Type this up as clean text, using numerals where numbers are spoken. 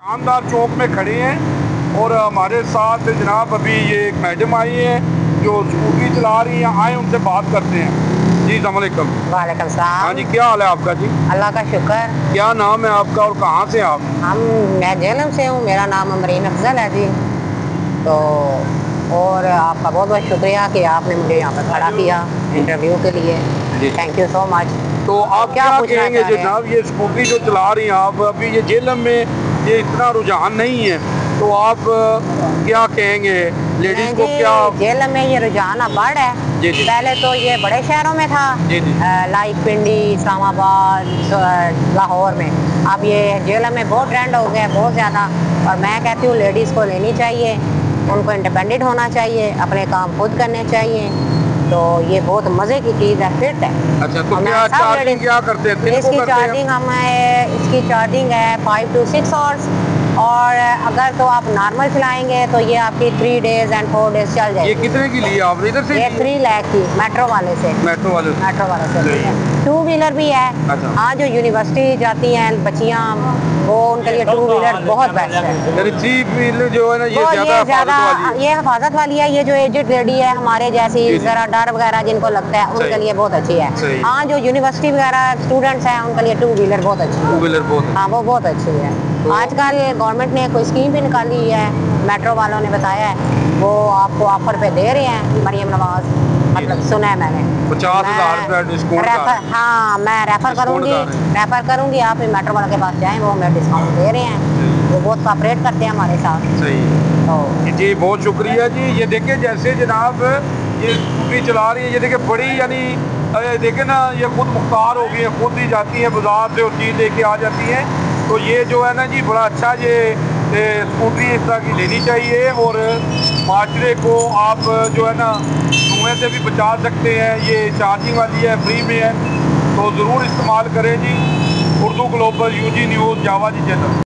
शानदार चौक में खड़े हैं और हमारे साथ जनाब अभी ये एक मैडम आई है जो स्कूटी चला रही हैं। आए उनसे बात करते हैं। जी अस्सलाम वालेकुम। वालेकुम सलाम। हाँ जी, क्या हाल है आपका? जी अल्लाह का शुक्र। क्या नाम है आपका और कहाँ से आप? मैं जेलम से हूँ, मेरा नाम अमरीन अफजल है जी। तो और आपका बहुत बहुत शुक्रिया कि आपने मुझे यहाँ पर खड़ा किया इंटरव्यू के लिए। Thank you so much. तो आप क्या कहेंगे जनाब, ये स्कूटी जो चला रही हैं आप, अभी ये जेलम में ये इतना रुझान नहीं है, तो आप क्या कहेंगे लेडीज को? क्या जेलम में ये रुझान अब बढ़ है? जी जी। पहले तो ये बड़े शहरों में था, जी जी। लाइक पिंडी, इस्लामाबाद, लाहौर में। अब ये जेलम में बहुत ट्रेंड हो गया है, बहुत ज़्यादा। और मैं कहती हूँ लेडीज़ को लेनी चाहिए, उनको इंडिपेंडेंट होना चाहिए, अपने काम खुद करने चाहिए। तो ये बहुत मज़े की चीज़ है, फिट है। अच्छा, तो क्या चार्जिंग क्या करते हैं? इसकी चार्जिंग है 5 to 6 आवर्स। और अगर तो आप नॉर्मल चलाएंगे तो ये आपकी 3 days and 4 days चल जाएगी। ये कितने की ली आप इधर से? ये 3 लाख की मेट्रो वाले से। मेट्रो वाले से। 2 व्हीलर भी है। अच्छा। हाँ, जो यूनिवर्सिटी जाती हैं बच्चियाँ, वो उनके लिए 2 व्हीलर बहुत बेस्ट है। यानी 3 व्हीलर जो है ना, ये हिफाजत वाली है। ये जो एजेड लेडी है हमारे जैसी, जरा डर वगैरह जिनको लगता है, उनके लिए बहुत अच्छी है। हाँ, जो यूनिवर्सिटी वगैरह स्टूडेंट्स हैं उनके लिए 2 व्हीलर बहुत अच्छी है। हाँ, वो बहुत अच्छी है। आजकल गवर्नमेंट ने कोई स्कीम भी निकाली है, मेट्रो वालों ने बताया है, वो आपको ऑफर पे दे रहे हैं। मरियम नवाज, मतलब सुना है मैंने, 50,000 डिस्काउंट। हाँ, मैं रेफर करूँगी। आप मेट्रो वाले के पास जाएं, वो हमें डिस्काउंट दे रहे हैं। वो बहुत कोऑपरेट करते हैं हमारे साथ। सही तो जी, बहुत शुक्रिया जी। ये देखिए जैसे जनाब ये स्कूटी चला रही है, ये देखिए बड़ी, यानी देखे ना, ये खुद मुख्तार हो गई है, खुद ही जाती है बाजार से और चीज़ लेके आ जाती हैं। तो ये जो है ना जी, बड़ा अच्छा ये स्कूटी इस तरह की लेनी चाहिए। और माशरे को आप जो है ना धुएँ से भी बचा सकते हैं। ये चार्जिंग वाली है, फ्री में है, तो ज़रूर इस्तेमाल करें जी। उर्दू ग्लोबल, UG न्यूज़, जावा जी चैनल।